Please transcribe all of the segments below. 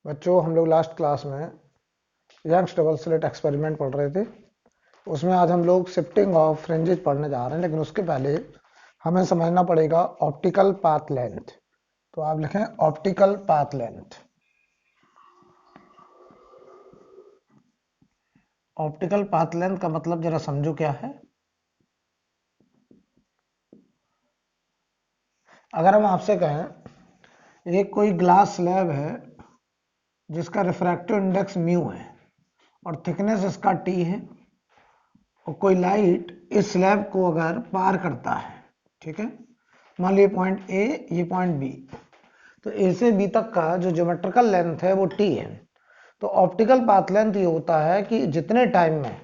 बच्चों, हम लोग लास्ट क्लास में यंग्स डबल स्लिट एक्सपेरिमेंट पढ़ रहे थे। उसमें आज हम लोग शिफ्टिंग ऑफ फ्रिंजेस पढ़ने जा रहे हैं, लेकिन उसके पहले हमें समझना पड़ेगा ऑप्टिकल पाथ लेंथ। तो आप लिखें optical path length. Optical path length का मतलब जरा समझो क्या है। अगर हम आपसे कहें ये कोई ग्लास स्लैब है जिसका रिफ्रैक्टिव इंडेक्स म्यू है और थिकनेस इसका टी है, और कोई लाइट इस स्लैब को अगर पार करता है, ठीक है, मान लीजिए पॉइंट ए, ये पॉइंट बी, तो ए से बी तक का जो ज्योमेट्रिकल लेंथ है वो टी है। तो ऑप्टिकल पाथ लेंथ ये होता है कि जितने टाइम में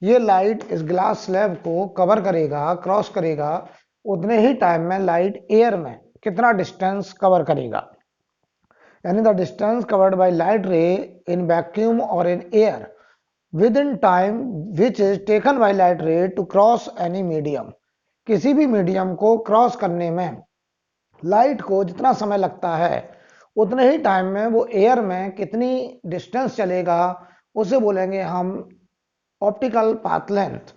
ये लाइट इस ग्लास स्लैब को कवर करेगा, क्रॉस करेगा, उतने ही टाइम में लाइट एयर में कितना डिस्टेंस कवर करेगा। यानी the distance covered by light ray in vacuum और in air within time which is taken by light ray to cross any medium। किसी भी मीडियम को क्रॉस करने में लाइट को जितना समय लगता है उतने ही टाइम में वो एयर में कितनी डिस्टेंस चलेगा, उसे बोलेंगे हम ऑप्टिकल पाथ लेंथ।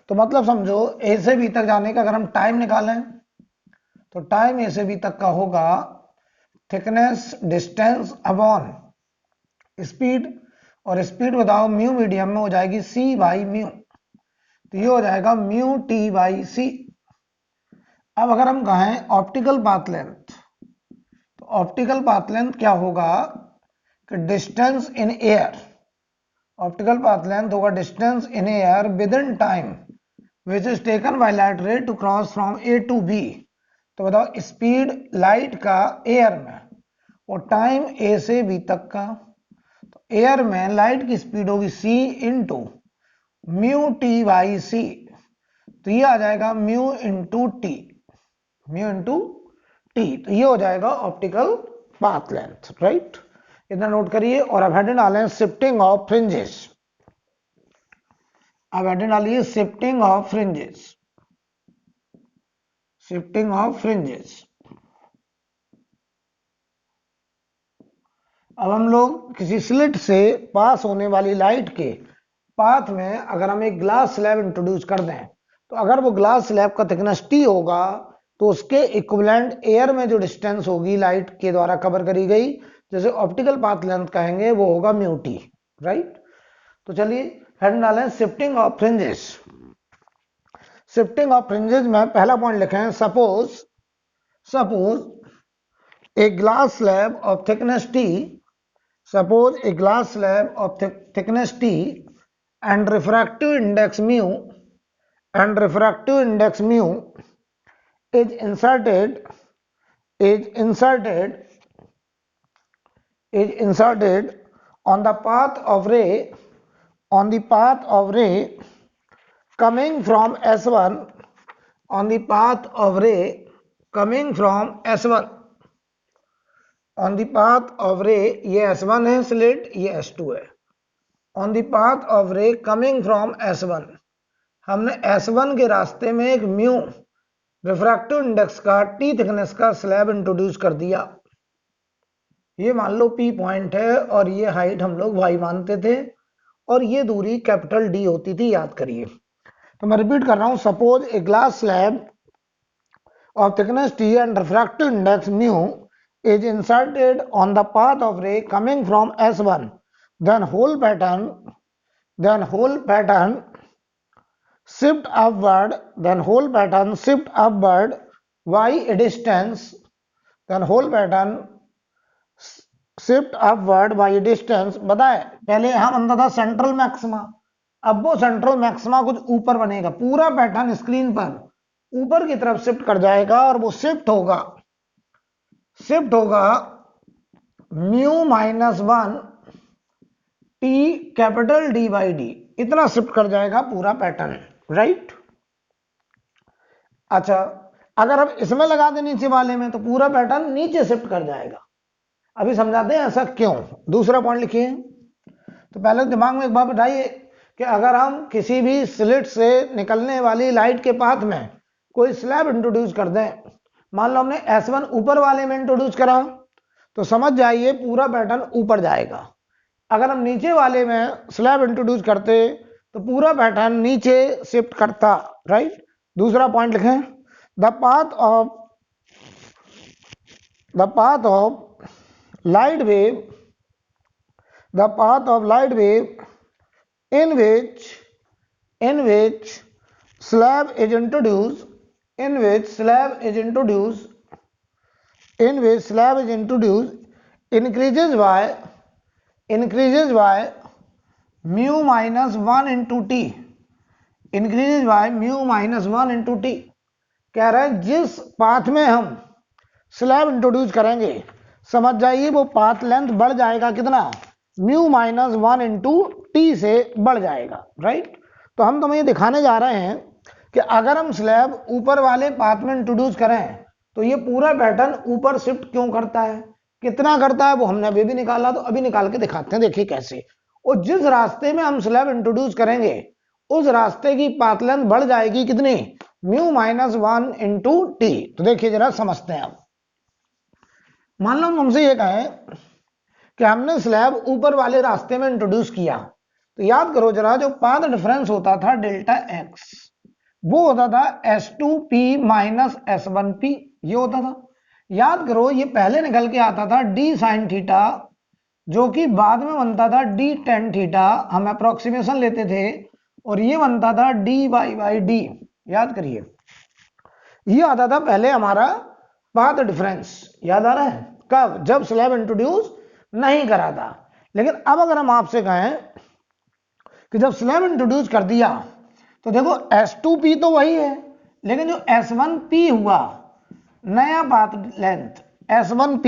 तो मतलब समझो ए से बी तक जाने का अगर हम टाइम निकालें तो टाइम ए से बी तक का होगा थिकनेस डिस्टेंस अपॉन स्पीड, और स्पीड बताओ म्यू मीडियम में हो जाएगी सी बाई म्यू, तो ये हो जाएगा म्यू टी बाई सी। अब अगर हम कहें ऑप्टिकल पाथ लेंथ, तो ऑप्टिकल पाथ लेंथ क्या होगा कि distance in air. Optical path length होगा distance in air within time which is taken by light ray to cross from A to B. तो बताओ स्पीड लाइट का air में और टाइम ए से बी तक का। एयर में लाइट की स्पीड होगी c into mu T by C, तो ये आ जाएगा mu into T, mu into T. तो ये हो जाएगा ऑप्टिकल पाथ लेंथ, राइट। इतना नोट करिए। और अब हेडिंग डालें शिफ्टिंग ऑफ फ्रिंजेस। अब हेडिंग डालिए shifting of fringes, shifting of fringes. अब हम लोग किसी स्लिट से पास होने वाली लाइट के पाथ में अगर हम एक ग्लास स्लैब इंट्रोड्यूस कर दें, तो अगर वो ग्लास स्लैब का थिकनेस टी होगा तो उसके इक्विवेलेंट एयर में जो डिस्टेंस होगी लाइट के द्वारा कवर करी गई, जैसे ऑप्टिकल पाथ लेंथ कहेंगे, वो होगा म्यू टी, राइट। तो चलिए हेड डालें shifting of fringes. Shifting of fringes में पहला पॉइंट लिखें suppose a glass slab of thickness T, suppose a glass slab of thickness t and refractive index mu is inserted on the path of ray coming from S1, on the path of ray coming from S1, on the path of रे, ये S1 है slit, ये S2 है। On the path of ray coming from S1, हमने S1 के रास्ते में एक म्यू रिफ्रैक्टिव इंडेक्स का T थिकनेस का स्लैब इंट्रोड्यूस कर दिया। ये मान लो P पॉइंट है और ये हाइट हम लोग Y मानते थे और ये दूरी कैपिटल D होती थी, याद करिए। तो मैं रिपीट कर रहा हूं, suppose a glass slab of thickness T and refractive index mu is inserted on the path of ray coming from S1, then whole pattern shift upward, y a distance, बताए पहले हम अंदर था सेंट्रल मैक्सिमा, अब वो central maxima कुछ ऊपर बनेगा, पूरा पैटर्न स्क्रीन पर ऊपर की तरफ शिफ्ट कर जाएगा और वो शिफ्ट होगा mu -1 T capital D by d, इतना शिफ्ट कर जाएगा पूरा पैटर्न, राइट। अच्छा, अगर हम इसमें लगा दें नीचे वाले में तो पूरा पैटर्न नीचे शिफ्ट कर जाएगा। अभी समझाते हैं ऐसा क्यों। दूसरा पॉइंट लिखिए। तो पहले दिमाग में एक बात बैठाइए कि अगर हम किसी भी स्लिट से निकलने वाली लाइट के पाथ में कोई स्लैब इंट्रोड्यूस कर दें, मान लो हमने S1 ऊपर वाले में इंट्रोड्यूस करा, तो समझ जाइए पूरा पैटर्न ऊपर जाएगा। अगर हम नीचे वाले में स्लैब इंट्रोड्यूस करते तो पूरा पैटर्न नीचे शिफ्ट करता, राइट। दूसरा पॉइंट लिखें, the path of light wave in which slab is introduced increases by mu minus 1 into t, कह रहा है जिस पाथ में हम स्लैब इंट्रोड्यूस करेंगे, समझ जाइए वो पाथ लेंथ बढ़ जाएगा कितना, म्यू माइनस 1 इंटू टी से बढ़ जाएगा, राइट। तो हम तुम्हें ये दिखाने जा रहे हैं कि अगर हम स्लैब ऊपर वाले पाथ में इंट्रोड्यूस करें तो ये पूरा पैटर्न ऊपर शिफ्ट क्यों करता है, कितना करता है वो हमने अभी भी निकाला, तो अभी निकाल के दिखाते हैं, देखिए कैसे। और जिस रास्ते में हम स्लैब इंट्रोड्यूस करेंगे उस रास्ते की पाथ लेंथ बढ़ जाएगी कितनी, म्यू माइनस 1 इंटू टी। तो देखिए जरा समझते हैं। अब मान लो हमसे ये कहें कि हमने स्लैब ऊपर वाले रास्ते में इंट्रोड्यूस किया, तो याद करो जरा, जो पाथ डिफरेंस होता था डेल्टा एक्स, वो होता था S2P माइनस S1P, ये होता था। याद करो ये पहले निकल के आता था d साइन थीटा, जो कि बाद में बनता था d टेन थीटा, हम अप्रोक्सीमेशन लेते थे, और ये बनता था dy बाई डी। याद करिए ये आता था पहले हमारा पाथ डिफरेंस, याद आ रहा है, कब, जब स्लैब इंट्रोड्यूस नहीं करा था। लेकिन अब अगर हम आपसे कहें कि जब स्लैब इंट्रोड्यूस कर दिया तो देखो S2P तो वही है, लेकिन जो S1P हुआ नया पाथ लेंथ S1P,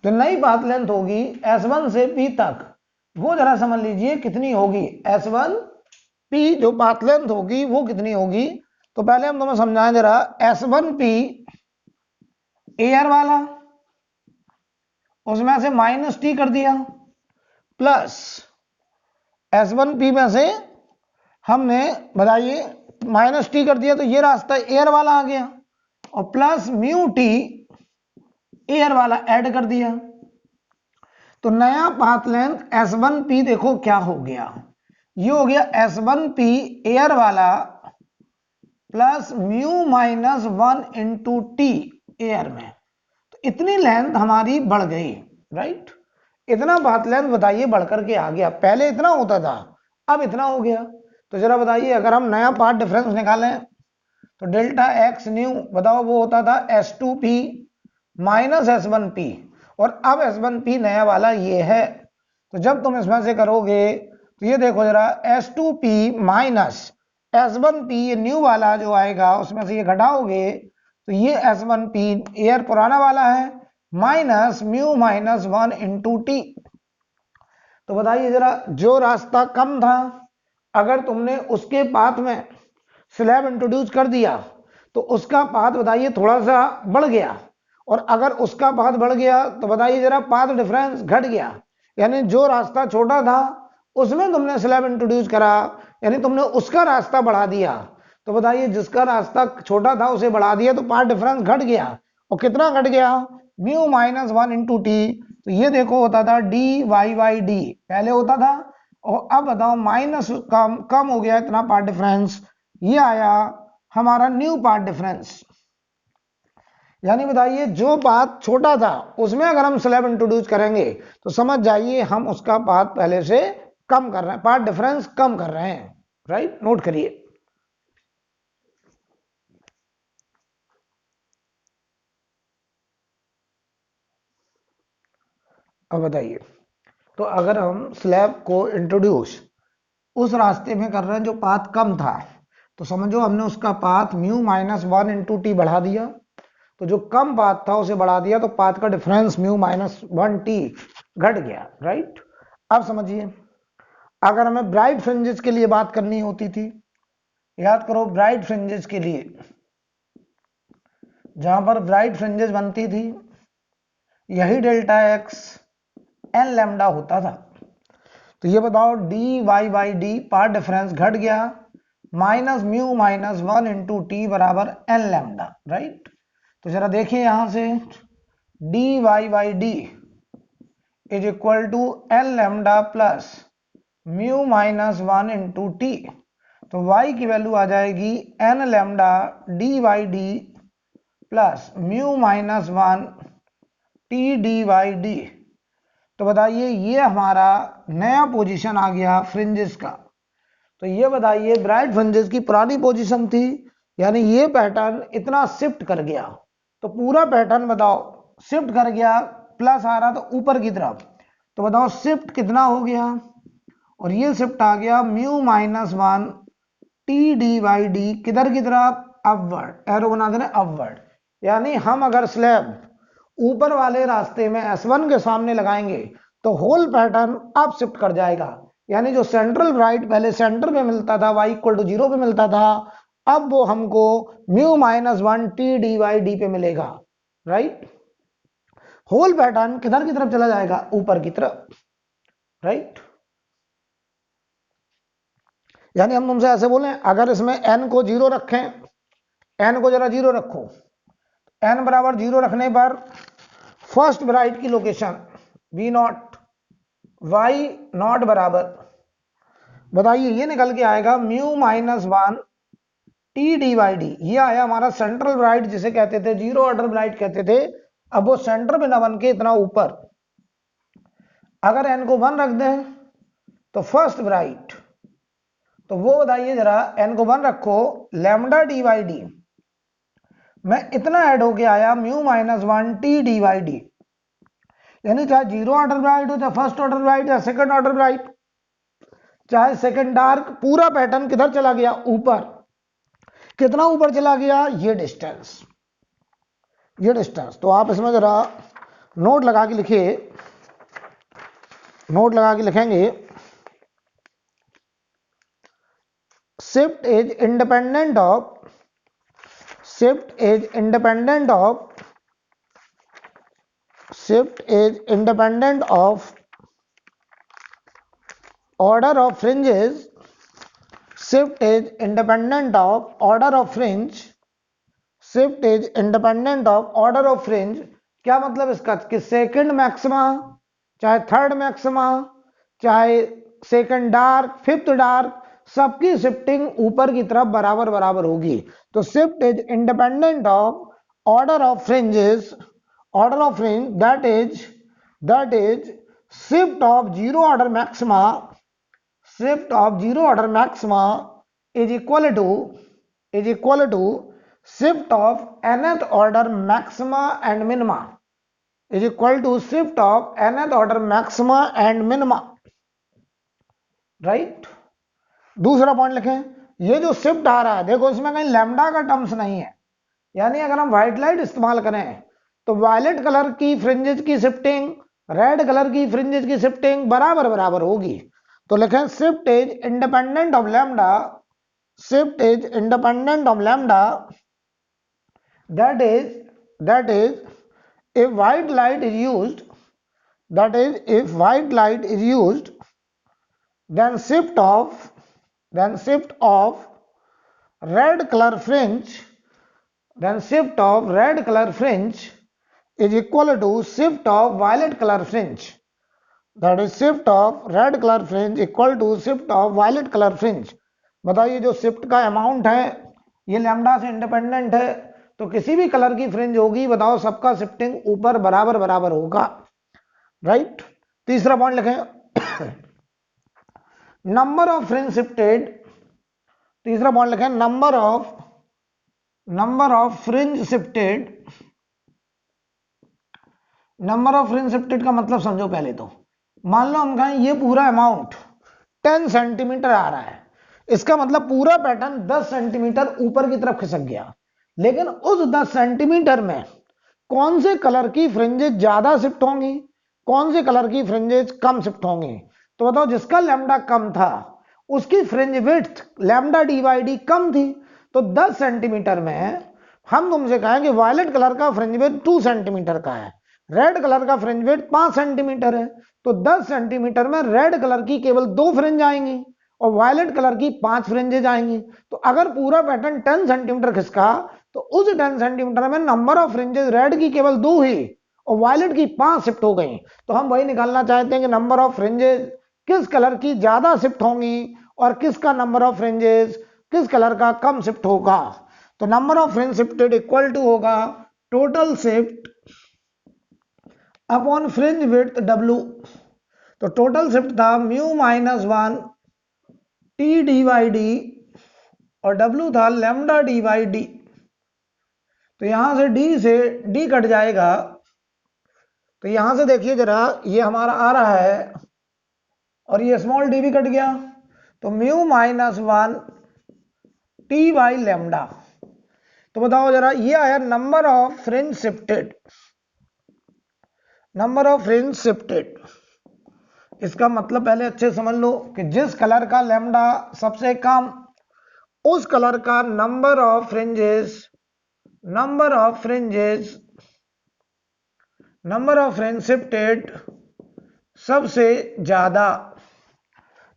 जो नई पाथ लेंथ होगी S1 से P तक, वो जरा समझ लीजिए कितनी होगी, S1P जो पाथ लेंथ होगी वो कितनी होगी। तो पहले हम तुम्हें समझाएं जरा, S1P एयर वाला, उसमें से माइनस टी कर दिया, प्लस S1P में से हमने बताइए माइनस टी कर दिया, तो ये रास्ता एयर वाला आ गया, और प्लस म्यू टी एयर वाला ऐड कर दिया। तो नया पाथ लेंथ S1P देखो क्या हो गया, ये हो गया S1P एयर वाला plus mu minus 1 into T air में। तो इतनी लेंथ हमारी बढ़ गई, राइट। इतना पाथ लेंथ बताइए बढ़कर के आ गया, पहले इतना होता था अब इतना हो गया। तो जरा बताइए अगर हम नया पाथ डिफरेंस निकालें तो डेल्टा एक्स न्यू बताओ वो होता था S2P माइनस S1P, और अब S1P नया वाला ये है। तो जब तुम इसमें से करोगे तो ये देखो जरा, S2P माइनस S1P ये न्यू वाला जो आएगा उसमें से ये घटाओगे तो ये S1P एयर पुराना वाला है minus mu minus 1 into T. तो बताइए जरा, जो रास्ता कम था अगर तुमने उसके पाथ में स्लैब इंट्रोड्यूस कर दिया तो उसका पाथ बताइए थोड़ा सा बढ़ गया, और अगर उसका पाथ बढ़ गया तो बताइए जरा पाथ डिफरेंस घट गया, यानी जो रास्ता छोटा था उसमें तुमने स्लैब इंट्रोड्यूस करा, यानी तुमने उसका रास्ता बढ़ा दिया। तो बताइए जिसका रास्ता छोटा था उसे बढ़ा दिया तो पाथ डिफरेंस घट गया, और कितना घट गया, म्यू माइनस 1 इंटू टी। तो ये देखो होता था डी वाई बाई डी पहले होता था, और अब बताओ माइनस कम हो गया इतना पाथ डिफरेंस, ये आया हमारा न्यू पाथ डिफरेंस। यानी बताइए जो पाथ छोटा था उसमें अगर हम स्लैब इंट्रोड्यूस करेंगे तो समझ जाइए हम उसका पाथ पहले से कम कर रहे हैं, पाथ डिफरेंस कम कर रहे हैं, राइट। नोट करिए। अब बताइए, तो अगर हम स्लैब को इंट्रोड्यूस उस रास्ते में कर रहे हैं जो पाथ कम था, तो समझो हमने उसका path mu minus 1 into T बढ़ा दिया, तो जो कम पाथ था उसे बढ़ा दिया, तो पाथ का डिफरेंस म्यू माइनस 1 टी घट गया, राइट। अब समझिए अगर हमें ब्राइट फ्रिंजेस के लिए बात करनी होती थी, याद करो ब्राइट फ्रिंजेस के लिए जहां पर ब्राइट फ्रिंजेस बनती थी यही डेल्टा एक्स एन लैम्डा होता था। तो ये बताओ d y by d path difference घट गया, minus mu minus 1 into t बराबर एन लैम्डा, राइट। तो जरा देखिए यहां से d y by D is equal to n lambda plus mu minus 1 into T. तो y की वैल्यू आ जाएगी n lambda D Y d plus mu minus 1 T d Y d. तो बताइए ये हमारा नया पोजीशन आ गया फ्रिंजेस का। तो ये बताइए ब्राइट फ्रिंजेस की पुरानी पोजीशन थी, यानी ये पैटर्न इतना शिफ्ट कर गया। तो पूरा पैटर्न बताओ शिफ्ट कर गया, प्लस आ रहा तो ऊपर की तरफ। तो बताओ शिफ्ट कितना हो गया, और ये शिफ्ट आ गया mu minus 1 T d Y d किधर की तरफ, अपवर्ड, एरो बना देना अपवर्ड। यानी हम अगर स्लैब ऊपर वाले रास्ते में S1 के सामने लगाएंगे तो होल पैटर्न अप शिफ्ट कर जाएगा। यानी जो सेंट्रल ब्राइट पहले सेंटर में मिलता था y इक्वल टू 0 पे मिलता था, अब वो हमको mu minus 1 T d Y d पे मिलेगा, राइट। होल पैटर्न किधर की तरफ चला जाएगा, ऊपर की तरफ, राइट। यानी हम तुमसे ऐसे बोलें, अगर इसमें n को 0 रखें, n को जरा 0 रखो, n बराबर 0 रखने पर फर्स्ट ब्राइट की location v nought y nought बराबर, बताइए ये निकल के आएगा mu minus 1 T d Y d. ये आया हमारा सेंट्रल ब्राइट, जिसे कहते थे जीरो ऑर्डर ब्राइट कहते थे। अब वो सेंटर में ना बन के इतना ऊपर, अगर n को 1 रख दें तो फर्स्ट ब्राइट, तो वो बताइए जरा n को 1 रखो, लैम्डा डी वाई डी में इतना ऐड होके आया mu minus 1 T d Y d. यानी चाहे जीरो ऑर्डर ब्राइट हो, चाहे फर्स्ट ऑर्डर ब्राइट, या सेकंड ऑर्डर ब्राइट, चाहे सेकंड डार्क, पूरा पैटर्न किधर चला गया, ऊपर। कितना ऊपर चला गया, ये डिस्टेंस, ये डिस्टेंस। तो आप इसमें जरा नोट लगा के लिखिए, नोट लगा के लिखेंगे, shift is independent of, shift is independent of, shift is independent of order of fringes, shift is independent of order of fringe, shift is independent of order of fringe। क्या मतलब इसका, कि सेकंड मैक्सिमा चाहे third maxima चाहे second dark fifth dark, सबकी shifting ऊपर की तरफ बराबर बराबर होगी। तो shift is independent of order of fringes, order of fringe that is shift of zero order maxima, shift of zero order maxima is equal to shift of nth order maxima and minima, is equal to shift of nth order maxima and minima, right. दूसरा point लिखें, ये जो shift आ रहा है देखो इसमें कहीं lambda का टर्म्स नहीं है। यानी अगर हम व्हाइट लाइट इस्तेमाल करें तो वायलेट कलर की फ्रिंजेस की शिफ्टिंग, रेड कलर की फ्रिंजेस की शिफ्टिंग बराबर बराबर होगी। तो लिखें shift is independent of lambda, shift is independent of lambda, that is if white light is used, that is if white light is used, then shift of red color fringe, then shift of red color fringe is equal to shift of violet color fringe, that is shift of red color fringe equal to shift of violet color fringe। बताइए जो shift का amount है ये lambda से independent है, तो किसी भी कलर की फ्रिंज होगी बताओ सबका शिफ्टिंग ऊपर बराबर बराबर होगा, राइट। तीसरा पॉइंट लिखें, नंबर ऑफ फ्रिंज शिफ्टेड, तीसरा पॉइंट लिखें number of fringe shifted. Number of fringe shifted का मतलब समझो पहले तो, मान लो हम कहें ये पूरा अमाउंट 10 सेंटीमीटर आ रहा है, इसका मतलब पूरा पैटर्न 10 सेंटीमीटर ऊपर की तरफ खिसक गया। लेकिन उस 10 सेंटीमीटर में कौन से कलर की फ्रिंजेस ज्यादा शिफ्ट होंगी, कौन से कलर की फ्रिंजेस कम शिफ्ट होंगी। तो बताओ जिसका लैम्डा कम था उसकी fringe width lambda D Y D कम थी। तो 10 सेंटीमीटर में हम तुमसे कहें कि वायलेट कलर का फ्रिंज विड्थ 2 सेंटीमीटर का है, रेड कलर का फ्रिंज विड्थ 5 सेंटीमीटर है। तो 10 सेंटीमीटर में रेड कलर की केवल 2 फ्रिंज आएंगी और वायलेट कलर की 5 फ्रिंजेज आएंगी। तो अगर पूरा पैटर्न 10 सेंटीमीटर खिसका तो उस 10 सेंटीमीटर में नंबर ऑफ फ्रिंजेस रेड की केवल 2 ही और वायलेट की 5 शिफ्ट हो गई। तो हम वही निकालना चाहते हैं कि नंबर ऑफ फ्रिंजेस किस कलर की ज्यादा शिफ्ट होंगी और किसका नंबर ऑफ फ्रिंजेस किस कलर का कम शिफ्ट होगा। तो number of fringe shifted equal to होगा total shift upon fringe width W। तो टोटल शिफ्ट था mu minus 1 T D by D और W था लैम्डा डी बाई डी। तो यहां से D से D कट जाएगा, तो यहां से देखिए जरा, ये हमारा आ रहा है और ये स्मॉल d भी कट गया, तो mu minus 1 T by lambda. तो बताओ जरा, ये आया number of fringe shifted. Number of fringe shifted, इसका मतलब पहले अच्छे समझ लो कि जिस कलर का लैम्डा सबसे कम, उस कलर का नंबर ऑफ फ्रिंजेस शिफ्टेड सबसे ज्यादा।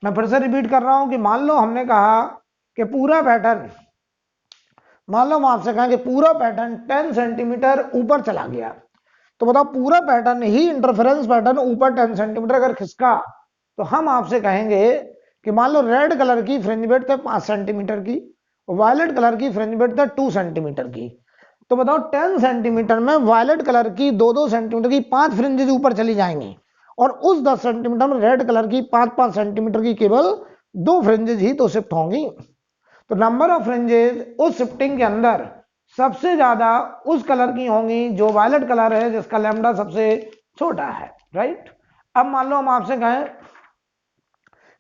मैं फिर से रिपीट कर रहा हूं कि मान लो हमने कहा कि पूरा पैटर्न, मान लो हम आपसे कहें कि पूरा पैटर्न 10 सेंटीमीटर ऊपर चला गया, तो बताओ पूरा पैटर्न ही इंटरफेरेंस पैटर्न ऊपर 10 सेंटीमीटर अगर खिसका, तो हम आपसे कहेंगे कि मान लो रेड कलर की फ्रिंज विड्थ है 5 सेंटीमीटर की, वायलेट कलर की फ्रिंज विड्थ है 2 सेंटीमीटर की। तो बताओ 10 सेंटीमीटर में वायलेट कलर की 2-2 सेंटीमीटर की 5 फ्रिंजेस ऊपर चली जाएंगी और उस 10 सेंटीमीटर में रेड कलर की 5-5 सेंटीमीटर की केवल 2 फ्रिंजेस ही तो शिफ्ट होंगी। तो नंबर ऑफ फ्रिंजेस उस शिफ्टिंग के अंदर सबसे ज्यादा उस कलर की होंगी जो वायलेट कलर है, जिसका लैम्डा सबसे छोटा है, राइट। अब मान लो हम आपसे कहें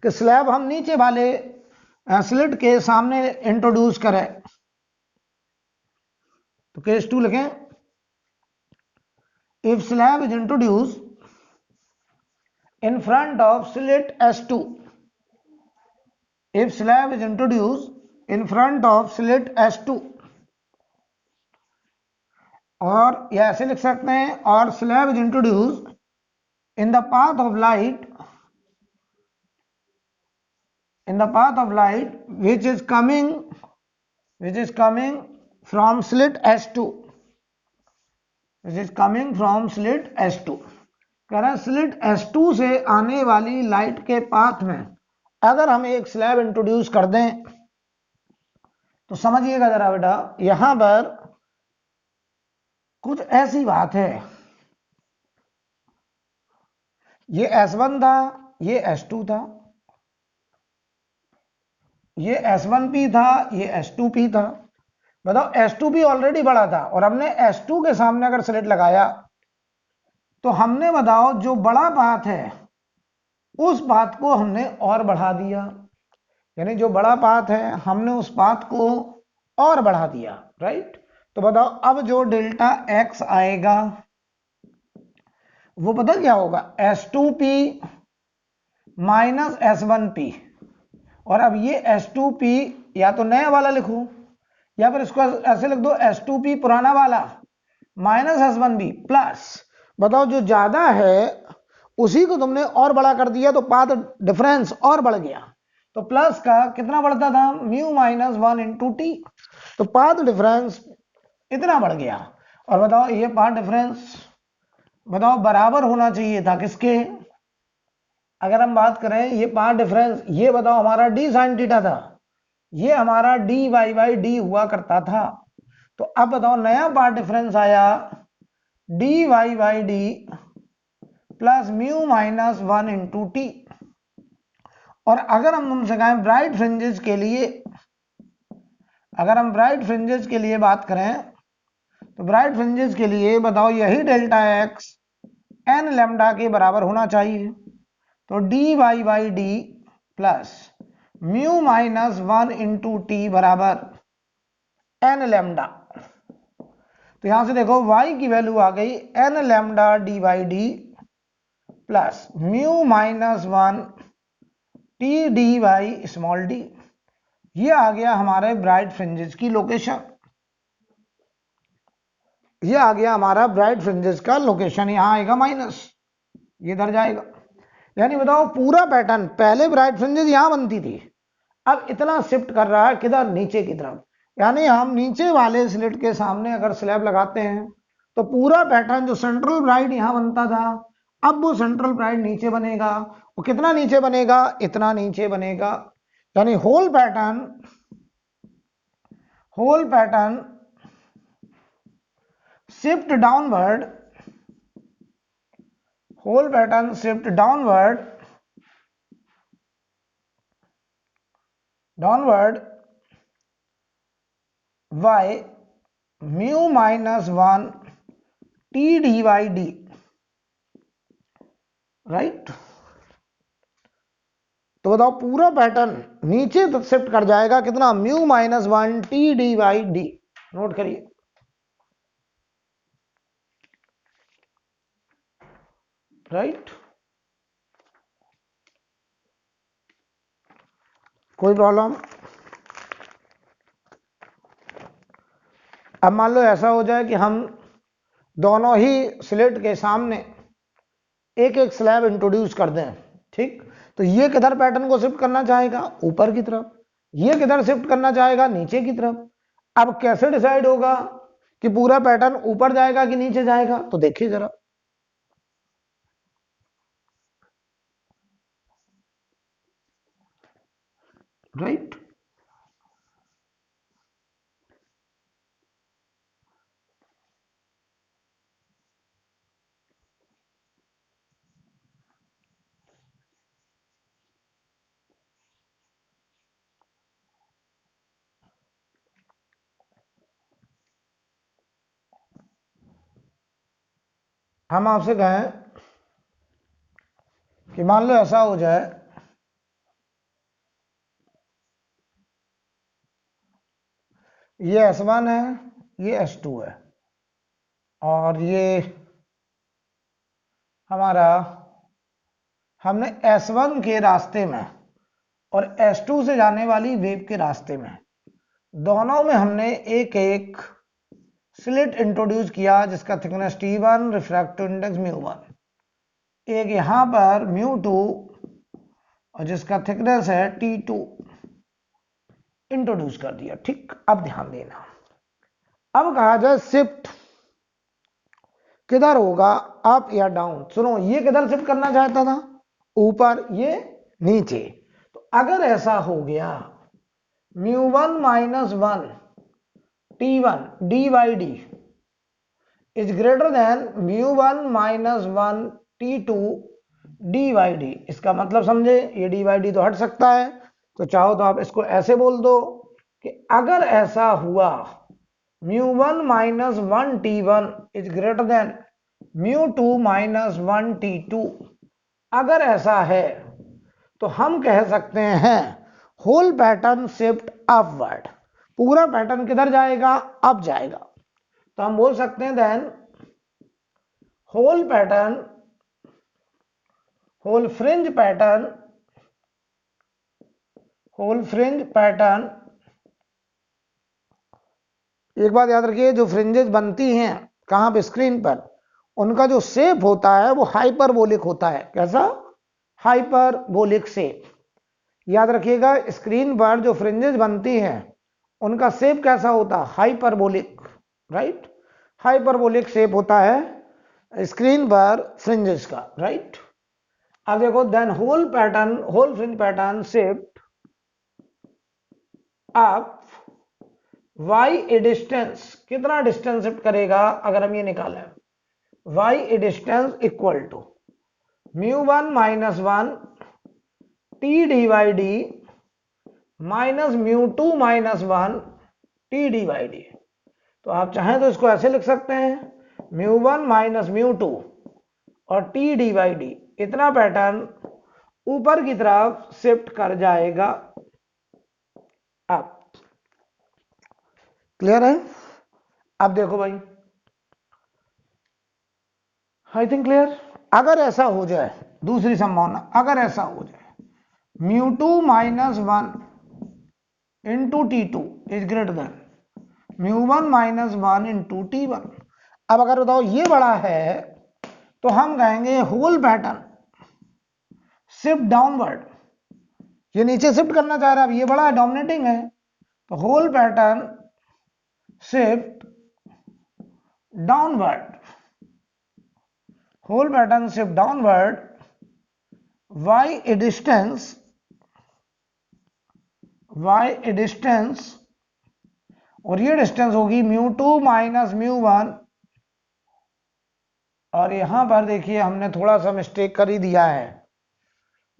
कि स्लैब हम नीचे वाले स्लिट के सामने इंट्रोड्यूस करें, तो केस 2 लिखें, if slab is introduce in front of slit S2, if slab is introduced in front of slit S2, और या ऐसे लिख सकते हैं, और slab is introduce in the path of light which is coming from slit S2, कह रहा है स्लिट S2 से आने वाली लाइट के पाथ में अगर हम एक स्लैब इंट्रोड्यूस कर दें, तो समझिएगा जरा बेटा, यहां पर कुछ ऐसी बात है, ये S1 था, ये S2 था, ये S1P था, ये S2P था। बताओ S2P ऑलरेडी बड़ा था और हमने S2 के सामने अगर स्लिट लगाया, तो हमने बताओ जो बड़ा पाथ है उस पाथ को हमने और बढ़ा दिया, यानी जो बड़ा पाथ है हमने उस पाथ को और बढ़ा दिया, राइट। तो बताओ अब जो डेल्टा x आएगा वो पता क्या होगा, S2P माइनस S1P। और अब ये S2P या तो नया वाला लिखो या फिर इसको ऐसे लिख दो, S2P पुराना वाला माइनस S1B प्लस, बताओ जो ज्यादा है उसी को तुमने और बड़ा कर दिया तो पाथ डिफरेंस और बढ़ गया। तो प्लस का कितना बढ़ता था, म्यू माइनस 1 इंटू टी, तो पाथ डिफरेंस इतना बढ़ गया। और बताओ ये पाथ डिफरेंस बताओ बराबर होना चाहिए था किसके, अगर हम बात करें ये पाथ डिफरेंस, ये बताओ हमारा डी साइन थीटा था, ये हमारा डी वाई बाई डी हुआ करता था। तो अब बताओ नया पाथ डिफरेंस आया d y by d plus mu minus 1 into t. और अगर हम तुमसे कहें ब्राइट फ्रिंजेस के लिए, अगर हम ब्राइट फ्रिंजेस के लिए बात करें, तो ब्राइट फ्रिंजेस के लिए बताओ यही डेल्टा एक्स एन लैम्डा के बराबर होना चाहिए। तो d y by d plus mu minus 1 into t बराबर एन लैम्डा। तो यहां से देखो y की वैल्यू आ गई n lambda D by d plus mu minus 1 T D by small d. ये आ गया हमारे ब्राइट फ्रिंजेस की लोकेशन, ये आ गया हमारा ब्राइट फ्रिंजेस का लोकेशन, यहां आएगा माइनस, ये इधर जाएगा। यानी बताओ पूरा पैटर्न, पहले ब्राइट फ्रिंजेस यहां बनती थी, अब इतना शिफ्ट कर रहा है किधर, नीचे की तरफ। यानी हम नीचे वाले स्लिट के सामने अगर स्लैब लगाते हैं तो पूरा पैटर्न जो सेंट्रल ब्राइट यहां बनता था, अब वो सेंट्रल ब्राइट नीचे बनेगा। वो कितना नीचे बनेगा? इतना नीचे बनेगा। यानी whole pattern shift downward, whole pattern shift downward by mu minus 1 t dy d, right. तो बताओ पूरा पैटर्न नीचे शिफ्ट कर जाएगा कितना? Mu minus 1 T D by d. Note करिए, राइट। कोई प्रॉब्लम? अब मान लो ऐसा हो जाए कि हम दोनों ही स्लिट के सामने एक एक स्लैब इंट्रोड्यूस कर दें, ठीक। तो ये किधर पैटर्न को शिफ्ट करना चाहेगा? ऊपर की तरफ। ये किधर शिफ्ट करना चाहेगा? नीचे की तरफ। अब कैसे डिसाइड होगा कि पूरा पैटर्न ऊपर जाएगा कि नीचे जाएगा? तो देखिए जरा, राइट। हम आपसे कहें कि मान लो ऐसा हो जाए, ये S1 है, ये S2 है, और ये हमारा हमने S1 के रास्ते में और S2 से जाने वाली वेव के रास्ते में, दोनों में हमने एक एक स्लिट इंट्रोड्यूस किया जिसका थिकनेस T1, रिफ्रैक्टिव इंडेक्स μ1, एक यहां पर μ2 और जिसका थिकनेस है T2 इंट्रोड्यूस कर दिया, ठीक। अब ध्यान देना, अब कहा जाए शिफ्ट किधर होगा, अप या डाउन। सुनो, ये किधर शिफ्ट करना चाहता था? ऊपर, ये नीचे। तो अगर ऐसा हो गया μ1 minus 1 T1 D by D is greater than μ1 minus 1 T2 D by D, इसका मतलब समझे, ये डी बाई डी तो हट सकता है, तो चाहो तो आप इसको ऐसे बोल दो कि अगर ऐसा हुआ μ1 minus 1 T1 is greater than μ2 minus 1 T2, अगर ऐसा है तो हम कह सकते हैं होल पैटर्न शिफ्ट अपवर्ड। पूरा पैटर्न किधर जाएगा? अप जाएगा। तो हम बोल सकते हैं देन होल फ्रिंज पैटर्न, एक बात याद रखिए, जो फ्रिंजेस बनती हैं कहां पे? स्क्रीन पर, उनका जो शेप होता है वो हाइपरबोलिक होता है। कैसा? Hyperbolic shape. याद रखिएगा, स्क्रीन पर जो फ्रिंजेस बनती हैं उनका शेप कैसा होता है? Hyperbolic, right. हाइपरबोलिक शेप होता है स्क्रीन पर फ्रिंजेस का, राइट। अब देखो, then whole fringe pattern shift up y a distance, कितना डिस्टेंस शिफ्ट करेगा? अगर हम ये निकालें, y a distance equal to μ1 minus 1 T D by d minus μ2 minus 1 T D by D. तो आप चाहें तो इसको ऐसे लिख सकते हैं, μ1 माइनस μ2 और टी डी बाई डी, इतना पैटर्न ऊपर की तरफ शिफ्ट कर जाएगा। अब क्लियर है? अब देखो भाई, आई थिंक क्लियर। अगर ऐसा हो जाए, दूसरी संभावना, अगर ऐसा हो जाए μ2 minus 1 into T2 is greater than μ1 minus 1 into T1। अब अगर बताओ ये बड़ा है तो हम कहेंगे होल पैटर्न शिफ्ट डाउनवर्ड, ये नीचे शिफ्ट करना चाह रहा है, अब ये बड़ा है, डोमिनेटिंग है, तो whole pattern shift downward, whole pattern shift downward y a distance और ये डिस्टेंस होगी μ2 माइनस μ1। और यहां पर देखिए हमने थोड़ा सा मिस्टेक कर ही दिया है,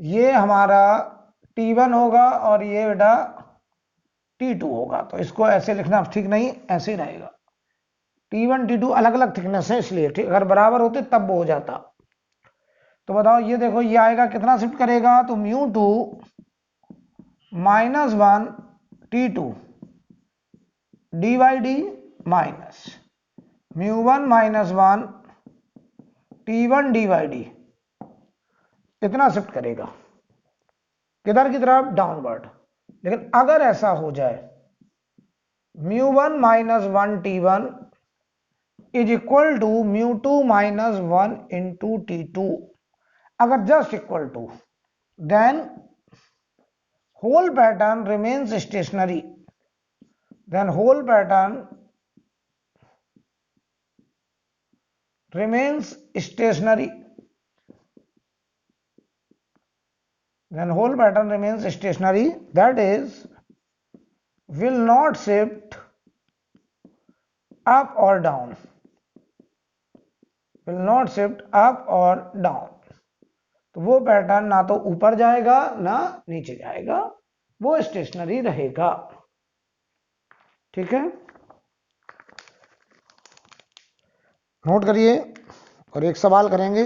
ये हमारा T1 होगा और ये बेटा T2 होगा, तो इसको ऐसे लिखना ठीक नहीं, ऐसे ही रहेगा। T1 T2 अलग अलग थिकनेस है इसलिए, ठीक, अगर बराबर होते तब वो हो जाता। तो बताओ ये देखो ये आएगा कितना शिफ्ट करेगा, तो μ2 minus 1 T2 D by d minus μ1 minus 1 T1 D by d, इतना शिफ्ट करेगा किधर की तरफ, डाउनवर्ड। लेकिन अगर ऐसा हो जाए μ1 minus 1 T1 is equal to μ2 minus 1 into T2, अगर just equal to, then whole pattern remains stationary, then whole pattern remains stationary, then whole pattern remains stationary, that is will not shift up or down, will not shift up or down। तो वो pattern ना तो ऊपर जाएगा ना नीचे जाएगा, वो स्टेशनरी रहेगा, ठीक है, नोट करिए। और एक सवाल करेंगे,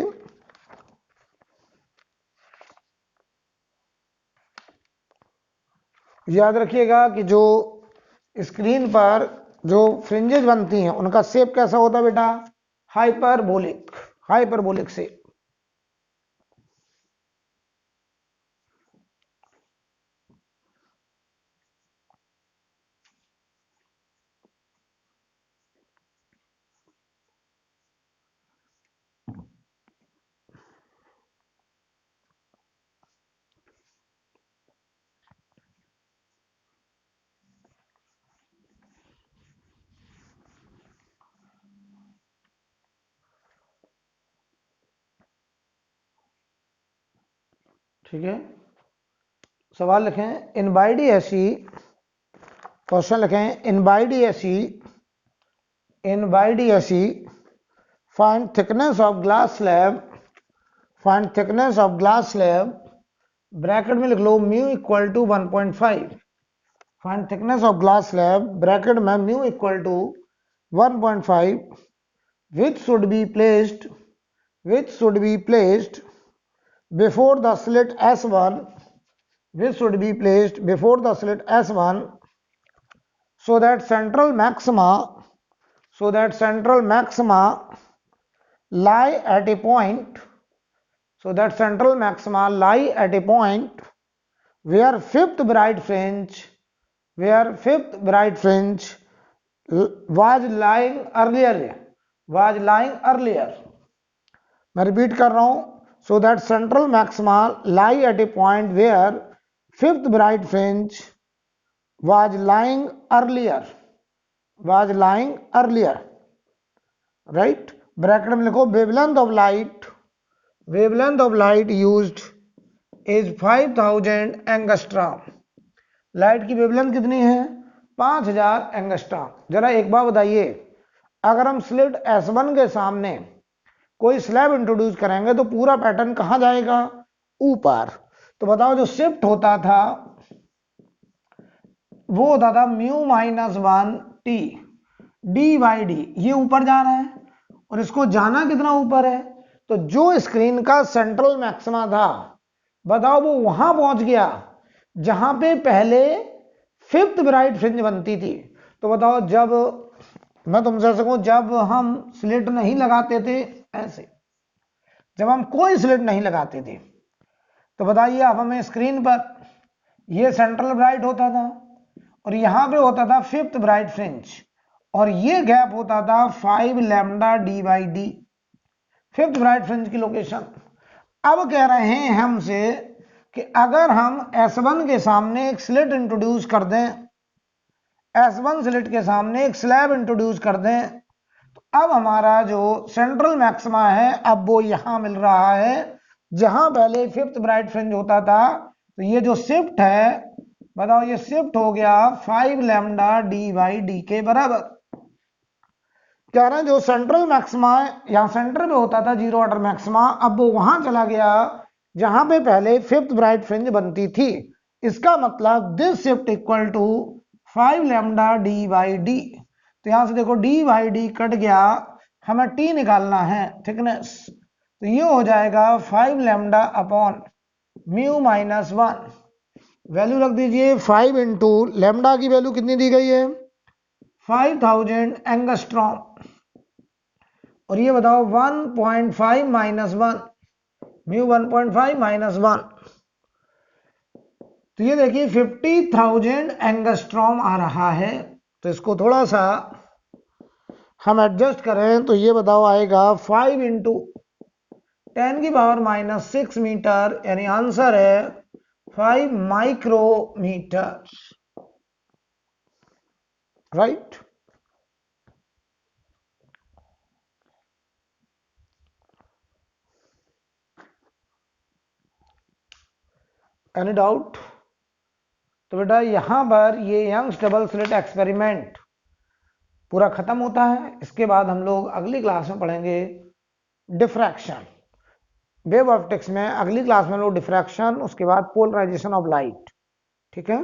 याद रखिएगा कि जो स्क्रीन पर जो फ्रिंजेस बनती हैं उनका शेप कैसा होता है बेटा, हाइपरबोलिक, हाइपरबोलिक शेप। ठीक है, सवाल लिखें, इन बाई डी ऐसी, क्वेश्चन लिखें, इन बाई डी ऐसी, इन बाई डी ऐसी find thickness of glass slab, find thickness of glass slab, bracket में लिख लो mu equal to 1.5, find thickness of glass slab, bracket में mu equal to 1.5, which should be placed, which should be placed before the slit S1, which should be placed before the slit S1, so that central maxima, so that central maxima lie at a point, so that central maxima lie at a point where fifth bright fringe, where fifth bright fringe was lying earlier, was lying earlier। मैं repeat कर रहा हूं, so that central maxima lie at a point where fifth bright fringe was lying earlier, was lying earlier, right। Bracket में लिखो wavelength of light, wavelength of light used is 5000 angstrom. Light की wavelength कितनी है, 5000 angstrom. जरा एक बार बताइए, अगर हम स्लिट S1 के सामने कोई स्लैब इंट्रोड्यूस करेंगे तो पूरा पैटर्न कहां जाएगा, ऊपर। तो बताओ जो शिफ्ट होता था वो होता था mu minus 1 T D by D, ये ऊपर जा रहा है और इसको जाना कितना ऊपर है, तो जो स्क्रीन का सेंट्रल मैक्सिमा था बताओ वो वहां पहुंच गया जहां पे पहले फिफ्थ ब्राइट फ्रिंज बनती थी। तो बताओ जब मैं तुमसे सकूं, जब हम स्लिट नहीं लगाते थे, ऐसे जब हम कोई स्लिट नहीं लगाते थे, तो बताइए अब हमें स्क्रीन पर ये सेंट्रल ब्राइट होता था और यहां पे होता था फिफ्थ ब्राइट फ्रिंज और ये गैप होता था 5 lambda D by D, fifth bright fringe की लोकेशन। अब कह रहे हैं हमसे कि अगर हम S1 के सामने एक स्लिट इंट्रोड्यूस कर दें, S1 स्लिट के सामने एक स्लैब इंट्रोड्यूस कर दें, तो अब हमारा जो सेंट्रल मैक्सिमा है अब वो यहां मिल रहा है जहां पहले फिफ्थ ब्राइट फ्रिंज होता था। तो ये जो शिफ्ट है, बताओ ये शिफ्ट हो गया 5 लैम्डा डी बाई डी के बराबर। कह रहे हैं जो सेंट्रल मैक्सिमा यहां सेंटर में होता था जीरो ऑर्डर मैक्सिमा, अब वो वहां चला गया जहां पे पहले फिफ्थ ब्राइट फ्रिंज बनती थी। इसका मतलब this shift equal to 5 lambda D by D. तो यहां से देखो डी बाई डी कट गया, हमें टी निकालना है थिकनेस, तो ये हो जाएगा 5 lambda upon mu minus 1। Value रख दीजिए 5 इंटू लैम्डा की वैल्यू कितनी दी गई है 5000 एंगस्ट्रॉम, और ये बताओ 1.5 माइनस 1, म्यू 1.5 माइनस 1, तो ये देखिए 50,000 एंगस्ट्रॉम आ रहा है। तो इसको थोड़ा सा हम एडजस्ट करें तो ये बताओ आएगा 5 इंटू 10 की पावर माइनस 6 मीटर, यानी आंसर है 5 माइक्रोमीटर, राइट। Any doubt? तो बेटा यहां पर ये यंग्स डबल स्लिट एक्सपेरिमेंट पूरा खत्म होता है। इसके बाद हम लोग अगली क्लास में पढ़ेंगे डिफ्रैक्शन। वेव ऑप्टिक्स में अगली क्लास में लोग डिफ्रैक्शन, उसके बाद पोलराइजेशन ऑफ लाइट, ठीक है।